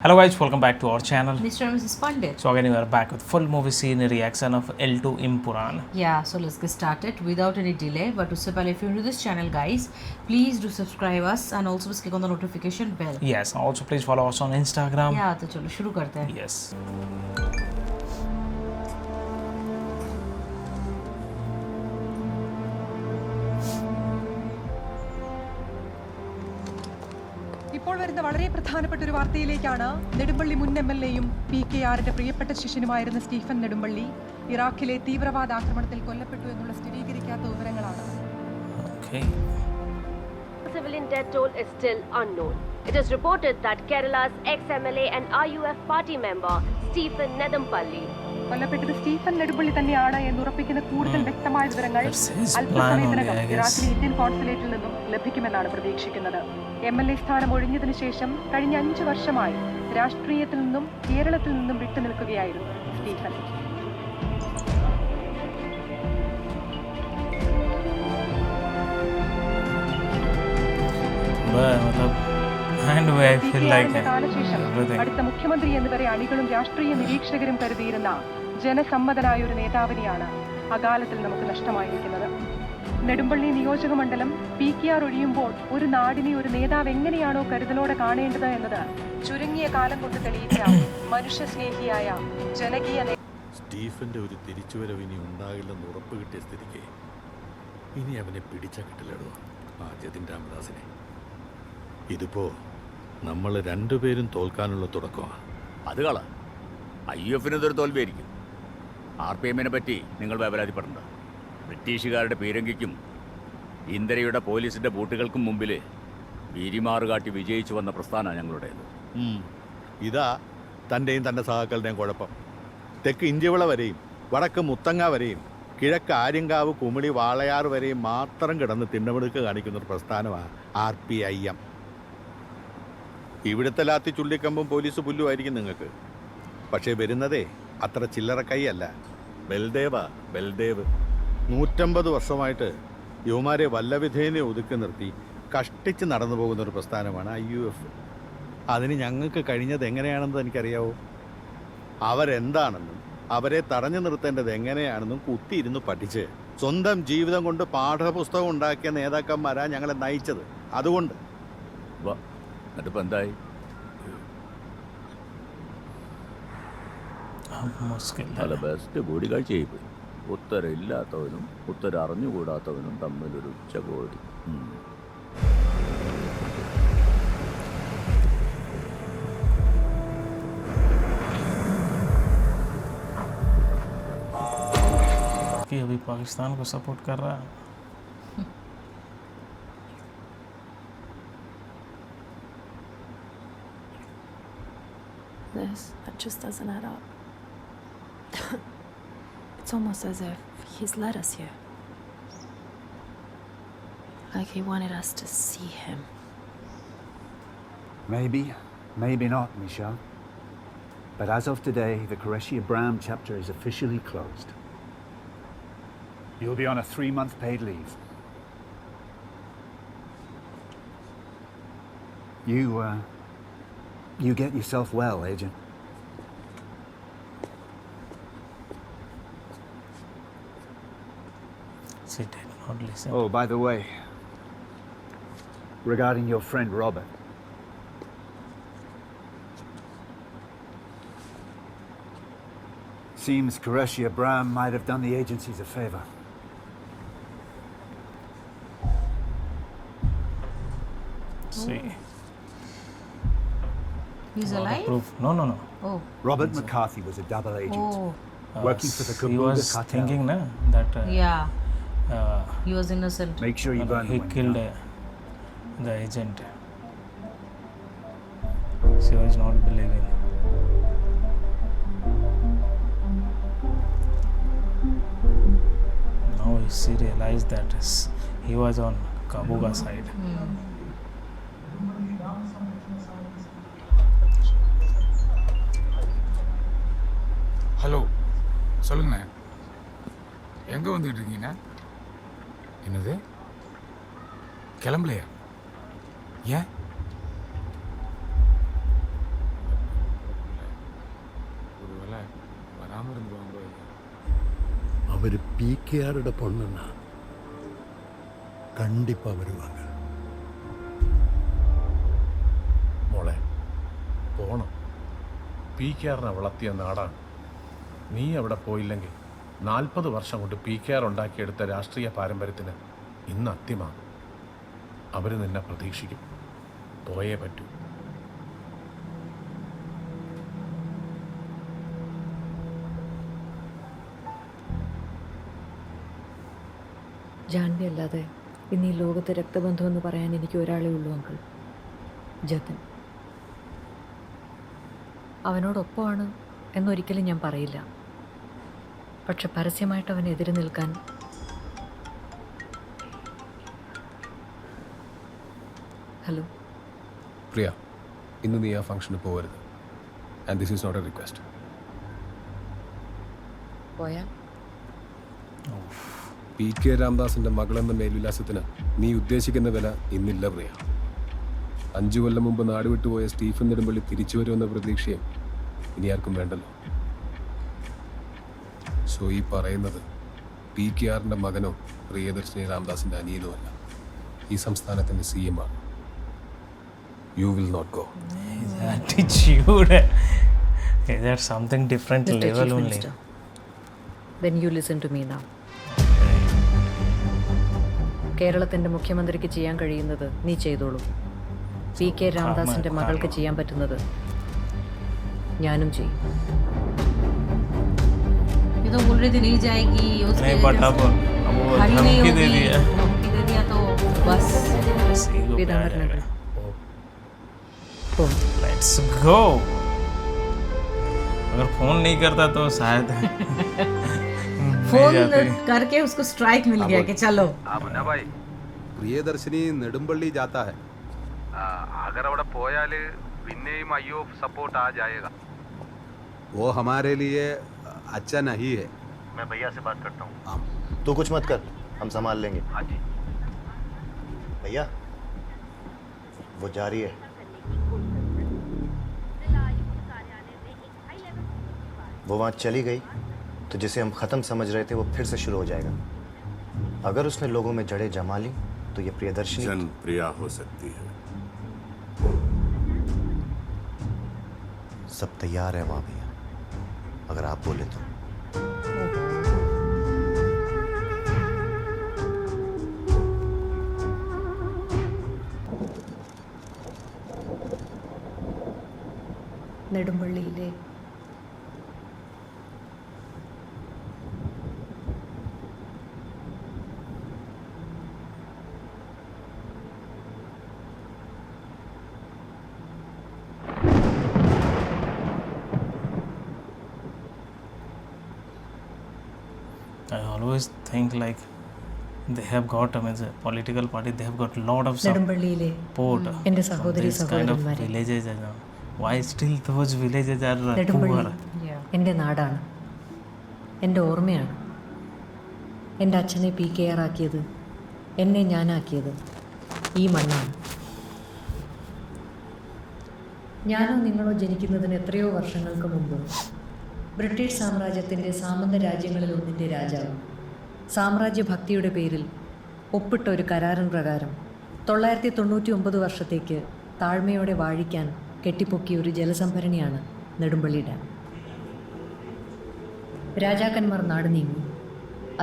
Hello guys, welcome back to our channel. Mr. and Mrs. Pandit. So again we are back with full movie scene reaction of L2 Impuran. Yeah, so let's get started without any delay. But to pehले if you're new to this channel guys, please do subscribe us and also click on the notification bell. Yes, also please follow us on Instagram. Yeah, तो चलो शुरू करते हैं. Yes. ഇപ്പോൾ വരുന്ന വളരെ പ്രധാനപ്പെട്ട ഒരു വാർത്തയിലേക്കാണ്. നെടുമ്പള്ളി മുൻ എംഎൽഎയും PKRന്റെ പ്രിയപ്പെട്ട ശിഷ്യനുമായിരുന്ന സ്റ്റീഫൻ നെടുമ്പള്ളി ഇറാഖിലെ തീവ്രവാദ ആക്രമണത്തിൽ കൊല്ലപ്പെട്ടു എന്നുള്ള സ്ഥിരീകരിക്കാത്ത വിവരങ്ങളാണ്. Okay. The civilian death toll is still unknown. It is reported that Kerala's ex-MLA and RUF party member Stephen Nedumpalli കൊല്ലപ്പെട്ടത് സ്റ്റീഫൻ നെടുമ്പള്ളി തന്നെയാണ് എന്ന് ഉറപ്പിക്കുന്ന കൂടുതൽ വ്യക്തമായ വിവരങ്ങൾ That's his അല്പസമയത്തിനകം plan only, I guess. ഇറാഖിലെ ഇന്ത്യൻ കോൺസുലേറ്റിൽ നിന്നും ലഭിക്കുമെന്നാണ് പ്രതീക്ഷിക്കുന്നത്. MLA സ്ഥാനം ഒഴിഞ്ഞതിനു ശേഷം കഴിഞ്ഞ 5 വർഷമായി രാഷ്ട്രീയത്തിൽ നിന്നും കേരളത്തിൽ നിന്നും വിട്ടുനിൽക്കുകയായിരുന്നു Stephen. And I feel like കാലശേഷം everything. അടുത്ത മുഖ്യമന്ത്രി എന്നിവരെ അണികളും രാഷ്ട്രീയ നിരീക്ഷകരും കരുതിയിരുന്ന ജനസമ്മതനായ ഒരു നേതാവിനെയാണ് അകാലത്തിൽ നമുക്ക് നഷ്ടമായിരിക്കുന്നത്. നെടുമ്പള്ളി നിയോജക മണ്ഡലം PKR ഒഴിയുമ്പോൾ ഒരു നാടിനെ ഒരു നേതാവ് എങ്ങനെയാണോ കരുതലോടെ കാണേണ്ടത് എന്നത് ചുരുങ്ങിയ കാലം കൊണ്ട് തെളിയിച്ച മനുഷ്യസ്നേഹിയായ ജനകീയ സ്റ്റീഫന്റെ ഒരു തിരിച്ചുവരവ് ഇനി ഉണ്ടാകില്ലെന്ന് ഉറപ്പ് കിട്ടിയ സ്ഥിതിക്ക് ഇനി അവനെ പിടിച്ച കിട്ടില്ലടോ ആ ജതിൻ രാമദാസിനെ. ഇതിപ്പോ നമ്മൾ രണ്ടുപേരും തോൽക്കാനുള്ള തുടക്കമാണ്. അത് കള IUF ഇതൊരു തോൽവിയായിരിക്കും. RPM പറ്റി നിങ്ങൾ വേവലാതിപ്പെടണ്ട. ബ്രിട്ടീഷുകാരുടെ പീരങ്കിക്കും ഇന്ദിരയുടെ പോലീസിന്റെ ബൂട്ടുകൾക്കും മുമ്പിൽ വീരിമാറ് കാട്ടി വിജയിച്ചു വന്ന പ്രസ്ഥാനമാണ് ഞങ്ങളുടേത്. ഇതാ തൻ്റെയും തൻ്റെ സഹാക്കളുടെയും കുഴപ്പം. തെക്ക് ഇഞ്ചിവിള വരെയും വടക്ക് മുത്തങ്ങ വരെയും കിഴക്ക് ആര്യങ്കാവ് കുമിളി വാളയാർ വരെയും മാത്രം കിടന്ന് തിണ്ണമെടുക്ക് കാണിക്കുന്ന ഒരു പ്രസ്ഥാനമാണ് RPIM. ഇവിടുത്തെ ലാത്തി ചുള്ളിക്കമ്പും പോലീസ് പുല്ലുമായിരിക്കും നിങ്ങൾക്ക്. പക്ഷേ വരുന്നതേ അത്ര ചില്ലറ കൈയല്ല. ബൽദേവ് 150 വർഷമായിട്ട് യുവമാരെ വല്ലവിധേനെ ഒതുക്കി നിർത്തി കഷ്ടിച്ച് നടന്നു പോകുന്ന ഒരു പ്രസ്ഥാനമാണ് IUF. അതിന് ഞങ്ങൾക്ക് കഴിഞ്ഞത് എങ്ങനെയാണെന്ന് എനിക്കറിയാവോ. അവരെന്താണെന്നും അവരെ തടഞ്ഞു നിർത്തേണ്ടത് എങ്ങനെയാണെന്നും കുത്തിയിരുന്ന് പഠിച്ച് സ്വന്തം ജീവിതം കൊണ്ട് പാഠപുസ്തകം ഉണ്ടാക്കിയ നേതാക്കന്മാരാ ഞങ്ങളെ നയിച്ചത്. അതുകൊണ്ട് എന്നിട്ടിപ്പോൾ എന്തായി? നല്ല ബെസ്റ്റ് കൂടിക്കാഴ്ചയായി പോയി. ഉത്തരം ഇല്ലാത്തവനും ഉത്തരം അറിഞ്ഞുകൂടാത്തവനും തമ്മിലൊരു ഉച്ചകോടി. कि अभी पाकिस्तान को सपोर्ट कर रहा है. That just doesn't add up. It's almost as if he's led us here. Like he wanted us to see him. Maybe, maybe not, Michelle. But as of today, the Qureshi Abraham chapter is officially closed. You'll be on a 3-month paid leave. You get yourself well, Agent. She did not listen. Oh, by the way, regarding your friend Robert. Seems Qureshi Abraham might have done the agencies a favor. See. He's Lot of alive? proof. No. Oh. Robert McCarthy was a double agent, Oh. working for the He Kabul was cartel. thinking na that Yeah. He was innocent. Make sure you burn he them when killed you're done. the agent. She was not believing. Now she realized that he was on Kabuga side. Hello சொல்லுங்கண்ணே, எங்கே வந்துக்கிட்டு இருக்கீங்கண்ணே? என்னது கிளம்பலையா? ஏன்? அவர் பிகேஆரோட பொண்ணுன்னா கண்டிப்பாக வருவாங்க. മോളെ പോണം. PKRനെ വളർത്തിയ നാടാണ്. നീ അവിടെ പോയില്ലെങ്കിൽ 40 വർഷം കൊണ്ട് PKR ഉണ്ടാക്കിയെടുത്ത രാഷ്ട്രീയ പാരമ്പര്യത്തിന് ഇന്ന് അത്യമാകും. അവർ നിന്നെ പ്രതീക്ഷിക്കും. പോയേ പറ്റൂ. ജാൻവി അല്ലാതെ ഇന്ന് ഈ ലോകത്തെ രക്തബന്ധം എന്ന് പറയാൻ എനിക്ക് ഒരാളേ ഉള്ളൂ അങ്കിൾ, ജതൻ. അവനോടൊപ്പമാണ് എന്നൊരിക്കലും ഞാൻ പറയില്ല. പക്ഷെ പരസ്യമായിട്ട് അവനെതിരെ നിൽക്കാൻ ഹലോ പ്രിയ, ഇന്ന് നീ ആ ഫംഗ്ഷന് പോകരുത്. And this is not a request. പോയാ PK രാംദാസിന്റെ മകളെന്ന മേൽവിലാസത്തിന് നീ ഉദ്ദേശിക്കുന്ന വില ഇന്നില്ല പ്രിയ. 5 കൊല്ലം മുമ്പ് നാട് വിട്ടുപോയ സ്റ്റീഫൻ നെടുമ്പള്ളി തിരിച്ചു വരുമെന്ന പ്രതീക്ഷയും ഇനി ആർക്കും വേണ്ടല്ലോ. സോ ഈ പറയുന്നത് PKRന്റെ മകനോ പ്രിയദർശിനി രാംദാസിന്റെ അനിയനോ അല്ല, ഈ സംസ്ഥാനത്തിന്റെ CM ആണ്. You will not go. His attitude. That's something different Mr. level Chief only. Minister, then you listen to me now. കേരളത്തിന്റെ മുഖ്യമന്ത്രിക്ക് ചെയ്യാൻ കഴിയുന്നത് നീ ചെയ്തോളൂ. PK രാംദാസിന്റെ മകൾക്ക് ചെയ്യാൻ പറ്റുന്നത് ഞാനും ചെയ്യും. ये तो बोल रही थी नहीं जाएगी, उसके नहीं बट अब वो खड़ी नहीं धमकी दे होगी, दी है. धमकी दे दिया तो बस Ego पे आ जाएगा. Let's go. अगर फोन नहीं करता तो शायद फोन करके उसको स्ट्राइक मिल गया कि चलो. भाई പ്രിയദർശിനി നെടുമ്പള്ളി जाता है. अगर അവിടെ പോയാല് പിന്നെയും അയ്യോ സപ്പോർട്ട് आ जाएगा. वो हमारे लिए अच्छा नहीं है. मैं भैया से बात करता हूँ. तू कुछ मत कर, हम संभाल लेंगे. हाँ जी भैया, वो जा रही है. वो वहाँ चली गई तो जिसे हम ख़त्म समझ रहे थे वो फिर से शुरू हो जाएगा. अगर उसने लोगों में जड़ें जमा ली तो ये प्रियदर्शनी प्रिया हो सकती है. सब तैयार है वहाँ भैया, अगर आप बोले तो. നെടുമ്പള്ളിയിലെ I always think like they have got, I mean, a political party, they have got a lot of നെടുമ്പള്ളിയിലെ support. എൻ്റെ from സഹോദരി this kind of സഹോദരന്മാരെ, villages. Why still those villages are Nedumpally poor? എൻ്റെ നാടാണ്, എൻ്റെ ഓർമ്മയാണ്. എൻ്റെ അച്ഛനെ PKR ആക്കിയത്, എന്നെ ഞാനാക്കിയത് ഈ മണ്ണാണ്. ഞാനോ നിങ്ങളോ ജനിക്കുന്നതിന് എത്രയോ വർഷങ്ങൾക്ക് മുമ്പ് ബ്രിട്ടീഷ് സാമ്രാജ്യത്തിൻ്റെ സാമന്ത രാജ്യങ്ങളിലൊന്നിൻ്റെ രാജാവ് സാമ്രാജ്യഭക്തിയുടെ പേരിൽ ഒപ്പിട്ട ഒരു കരാറിൻ പ്രകാരം 999 വർഷത്തേക്ക് താഴ്മയോടെ വാഴിക്കാൻ കെട്ടിപ്പൊക്കിയ ഒരു ജലസംഭരണിയാണ് നെടുമ്പള്ളി ഡാം. രാജാക്കന്മാർ നാട് നീങ്ങി,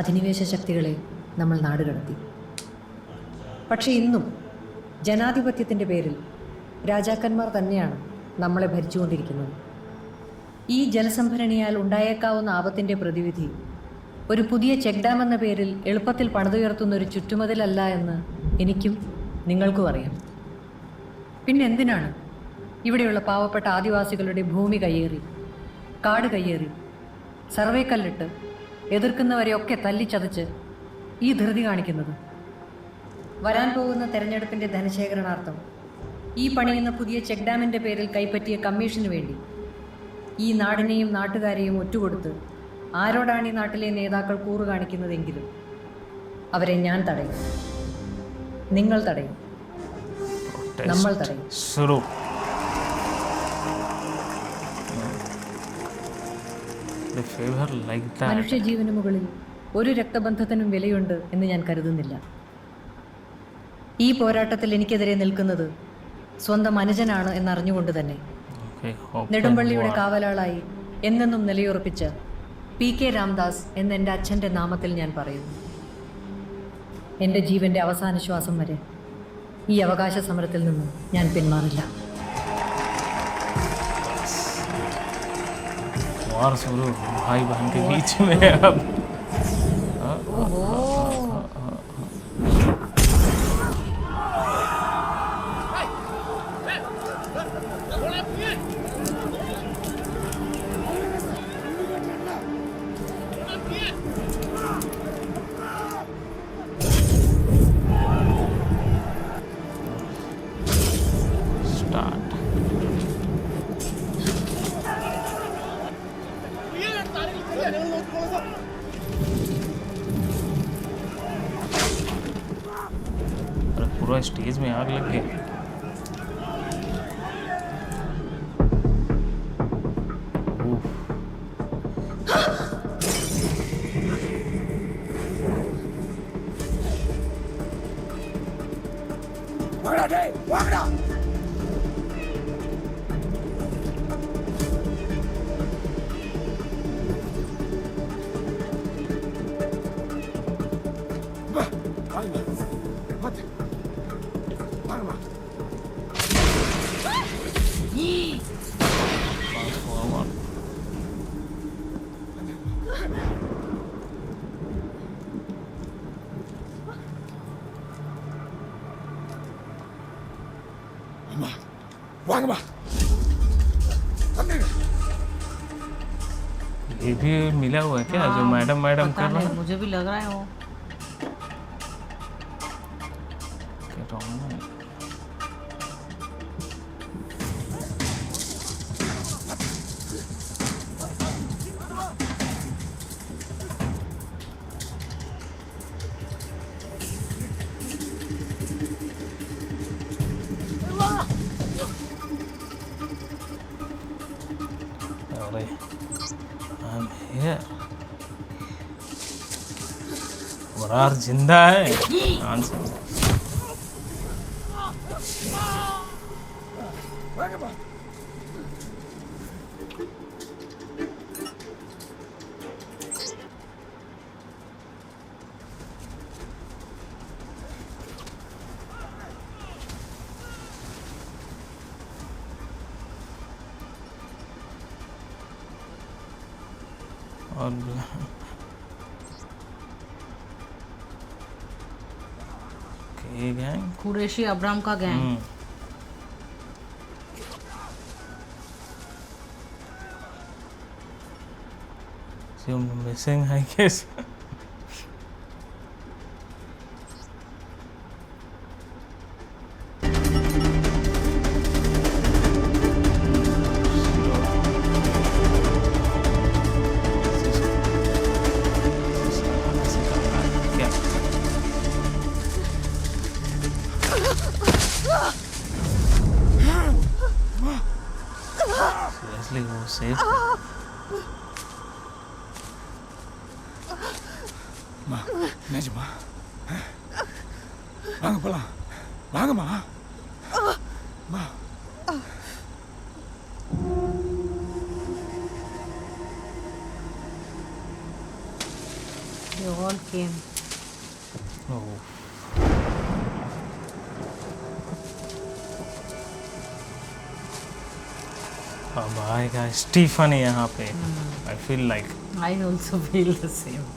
അധിനിവേശ ശക്തികളെ നമ്മൾ നാട് കടത്തി. പക്ഷേ ഇന്നും ജനാധിപത്യത്തിൻ്റെ പേരിൽ രാജാക്കന്മാർ തന്നെയാണ് നമ്മളെ ഭരിച്ചുകൊണ്ടിരിക്കുന്നത്. ഈ ജലസംഭരണിയാൽ ഉണ്ടായേക്കാവുന്ന ആപത്തിൻ്റെ പ്രതിവിധി ഒരു പുതിയ ചെക്ക് ഡാം എന്ന പേരിൽ എളുപ്പത്തിൽ പണിതുയർത്തുന്ന ഒരു ചുറ്റുമതിലല്ല എന്ന് എനിക്കും നിങ്ങൾക്കും അറിയാം. പിന്നെ എന്തിനാണ് ഇവിടെയുള്ള പാവപ്പെട്ട ആദിവാസികളുടെ ഭൂമി കയ്യേറി, കാട് കയ്യേറി, സർവേ കല്ലിട്ട് എതിർക്കുന്നവരെയൊക്കെ തല്ലിച്ചതച്ച് ഈ ധൃതി കാണിക്കുന്നത്? വരാൻ പോകുന്ന തെരഞ്ഞെടുപ്പിൻ്റെ ധനശേഖരണാർത്ഥം ഈ പണിയുന്ന പുതിയ ചെക്ക് ഡാമിൻ്റെ പേരിൽ കൈപ്പറ്റിയ കമ്മീഷന് വേണ്ടി ഈ നാടിനെയും നാട്ടുകാരെയും ഒറ്റുകൊടുത്ത് ആരോടാണ് ഈ നാട്ടിലെ നേതാക്കൾ കൂറ് കാണിക്കുന്നതെങ്കിലും അവരെ ഞാൻ തടയും, നിങ്ങൾ തടയും, നമ്മൾ തടയും. മനുഷ്യജീവന് മുകളിൽ ഒരു രക്തബന്ധത്തിനും വിലയുണ്ട് എന്ന് ഞാൻ കരുതുന്നില്ല. ഈ പോരാട്ടത്തിൽ എനിക്കെതിരെ നിൽക്കുന്നത് സ്വന്തം അനുജനാണ് എന്നറിഞ്ഞുകൊണ്ട് തന്നെ നെടുമ്പള്ളിയുടെ കാവലാളായി എന്നെന്നും നിലയുറപ്പിച്ച PK രാംദാസ് എന്ന എൻ്റെ അച്ഛൻ്റെ നാമത്തിൽ ഞാൻ പറയുന്നു. എൻ്റെ ജീവൻ്റെ അവസാന ശ്വാസം വരെ ഈ അവകാശ സമരത്തിൽ നിന്നും ഞാൻ പിന്മാറില്ല. वार शुरू भाई बहन के बीच में अब पूरा स्टेज में आग लग गई. ये भी मिला हुआ है क्या? जो मैडम कर रहा है, मुझे भी लग रहा है वो. बरार जिंदा है. और ये गैंग कुरैशी अब्राम का gang. So missing, I guess. Seriously, वो safe. மா நிஜமா வாங்க போலாம் வாங்கம்மா மா They all came. Oh. अब आएगा स्टीफन यहाँ पे. I feel like. I also feel the same.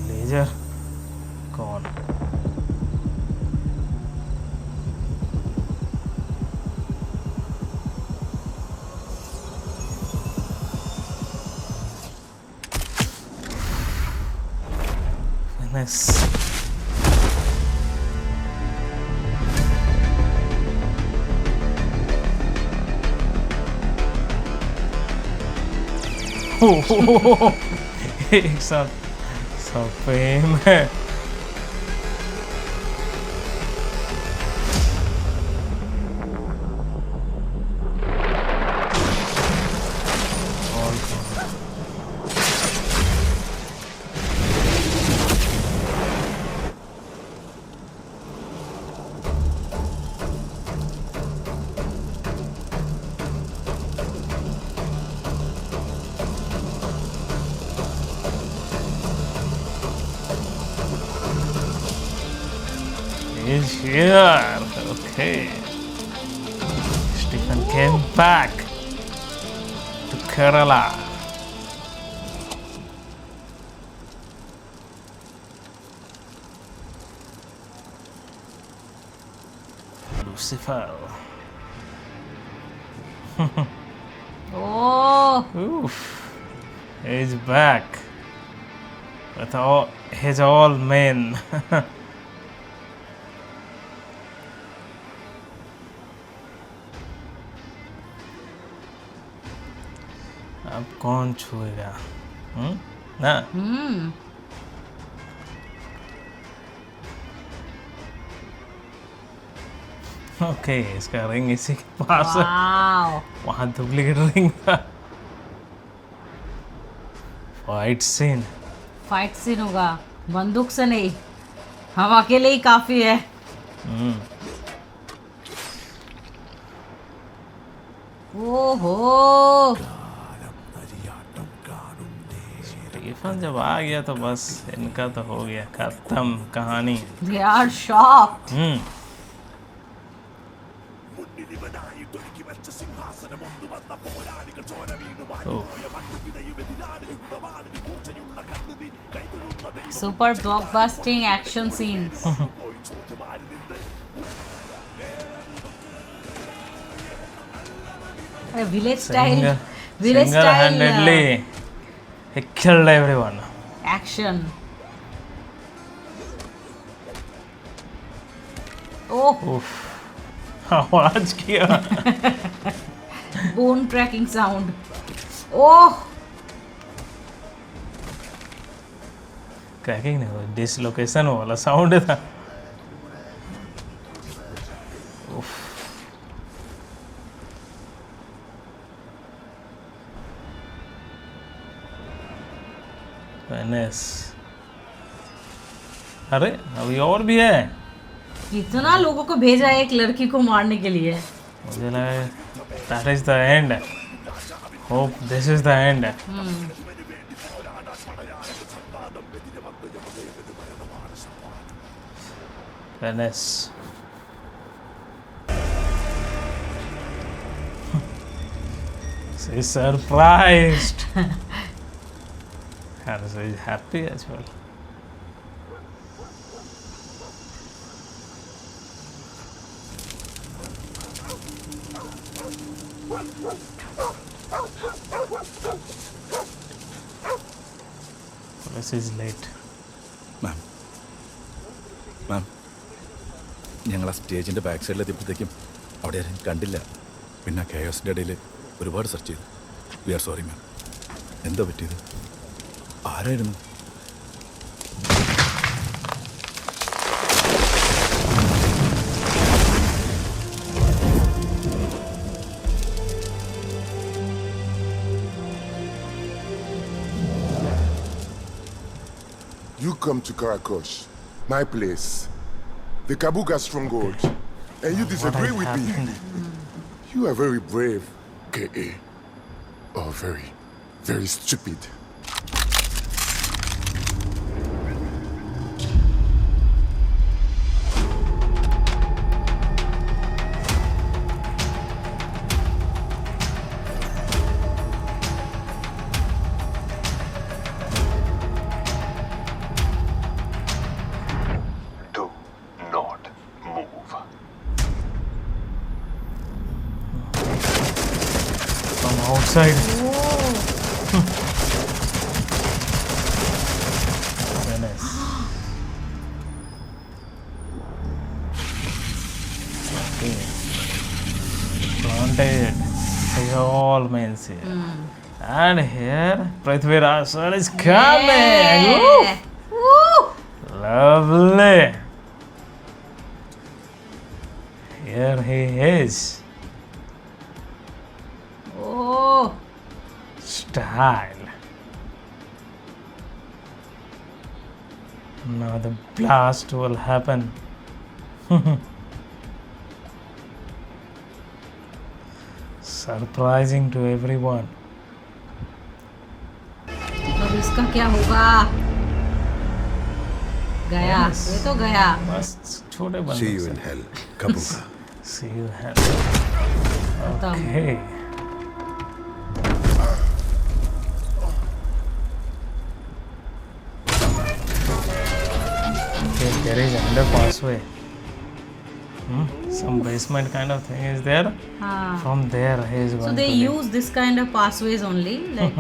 लेजर कौन? Goodness. एक साथ सब फेम है. Is here. Okay. Stephen came back to Kerala. Lucifer. Oh. Oof. He's back with all his all men. अब कौन छुएगा? ना ओके, इसका रिंग इसी के पास है. वहाँ डुप्लीकेट रिंग था. फाइट सीन होगा, बंदूक से नहीं, हम अकेले ही काफी है. ओहो, स्टीफन जब आ गया तो बस इनका तो हो गया खत्म कहानी. They are shocked. Super blockbusting action scenes. Village style. Single-handedly, he killed everyone. Action. Oh. Oof. आवाज किया. Bone cracking sound. Oh. Cracking नहीं हुआ, डिसलोकेशन वाला साउंड था. वेनिस. अरे अभी और भी है. कितना लोगों को भेजा है एक लड़की को मारने के लिए. मुझे लगा that is the end. Hope this is the end. Venice. She's surprised. And she's happy as well. Police is late. Ma'am. ഞങ്ങൾ ആ സ്റ്റേജിൻ്റെ ബാക്ക് സൈഡിലെത്തിയപ്പോഴത്തേക്കും അവിടെ ആരും കണ്ടില്ല. പിന്നെ കെയോസിൻ്റെ ഇടയിൽ ഒരുപാട് സെർച്ച് ചെയ്തു. We are sorry ma'am. എന്താ പറ്റിയത്? ആരായിരുന്നു? You come to Karakosh, my place, the Kabuga stronghold, and you disagree with me. You are very brave, K.A. Or very, very stupid. Outside. Venice. dead. They all means here. And here, Prithviraj sir is coming. Yeah. Woo! Lovely. Here he is. Oh, Style. Now the blast will happen. Surprising to everyone. अब इसका क्या होगा? गया, ये तो गया. बस छोटे बंदे See you से. in hell, Kabuka. See you hell. Okay. Okay, there is another passway. Some basement kind of thing is there. From there he is going So they to leave. use this kind of pathways only, like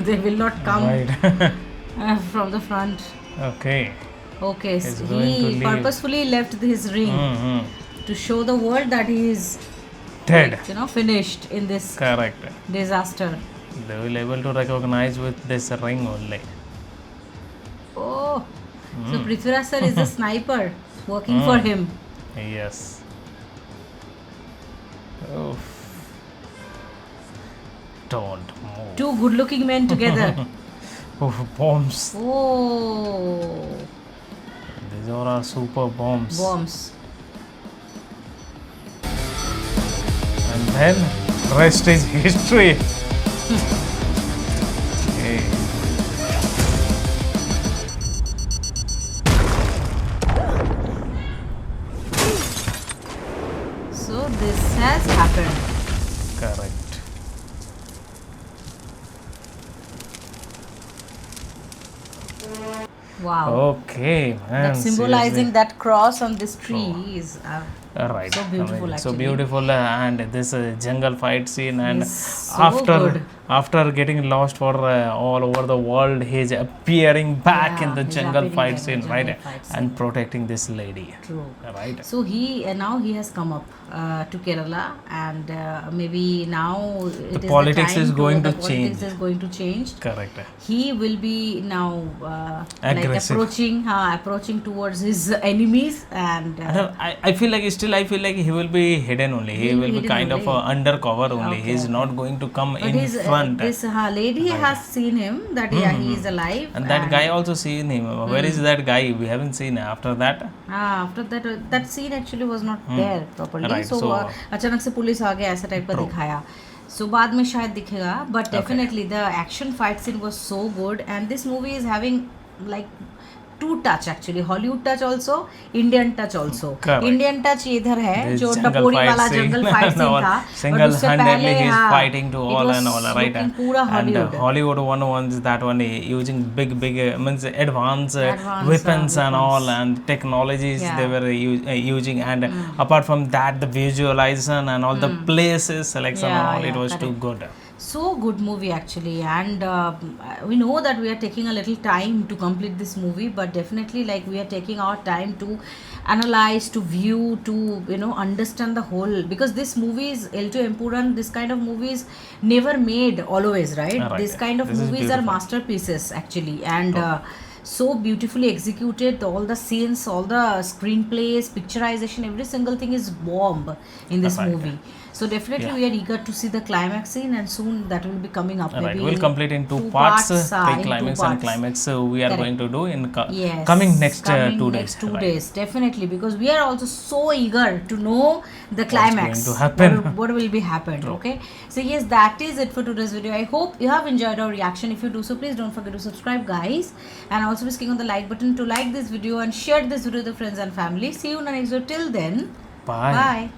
they will not come Right. from the front. Okay. Okay, He's so going to he leave. purposefully left his ring to show the world that he is Dead. like, finished in this Correct. disaster. They will able to recognize with this ring only. Oh, so Prithviraj sir is a sniper working for him. Yes. Oof. Don't move. Two good-looking men together. Oof, bombs. Oh, These are our super bombs. bombs. And then rest is history. Okay. So this has happened. Correct. Wow. Okay, man. That symbolizing seriously. that cross on this tree is Right. so beautiful. So actually. beautiful, and this jungle fight scene, and Is so after good. after getting lost for all over the world, he's appearing back in the he's jungle appearing fight in the scene, jungle right? fight And scene. protecting this lady. True. Right. So he now he has come up to Kerala, and maybe now it is politics the time is going the to politics change. is going to change. Correct. He will be now like Aggressive. approaching towards his enemies, and I feel like he will be hidden only. He He'll will be be hidden kind of only. undercover only. Okay, He's okay. not going to come but in his front. this lady has seen him that he is alive, And that guy also seen him. Where is that guy? We haven't seen after that. after that scene actually was not there properly. Right, so so- अचानक से police आ गया ऐसा type का दिखाया. So बाद में शायद दिखेगा, but definitely the action fight scene was so good, and this movie is having like two touch actually, Hollywood touch also, Indian touch also. Correct. Indian touch इधर है This जो jungle टपोरी fight वाला scene jungle fight scene and था, all. but उससे पहले Single-handedly he's fighting to it all was and all, right? looking पूरा And Hollywood. Hollywood one wants that one using big means advanced Advanced, weapons and all, weapons. and technologies Yeah. they were using, and apart from that the visualization and all the places selection and all, it was too good. So good movie actually, and we know that we are taking a little time to complete this movie, but definitely like we are taking our time to analyze, to view, to understand the whole, because this movie is L2 Empuran, this kind of movies never made always, right? Right. This kind of This is movies are beautiful. masterpieces actually, and so beautifully executed. All the scenes, all the screenplays, picturization, every single thing is bomb in this Right. movie. So definitely Yeah. we are eager to see the climax scene, and soon that will be coming up. Right, Maybe we'll complete in two parts, in two pre-climax and parts. climax. So we are Correct. going to do in Yes, coming next coming 2 next days. 2 right. days, definitely, because we are also so eager to know the climax. going to happen. What will be happened? Okay. So yes, that is it for today's video. I hope you have enjoyed our reaction. If you do so, please don't forget to subscribe, guys, and also please click on the like button to like this video and share this video with your friends and family. See you in the next video. Till then, Bye. bye.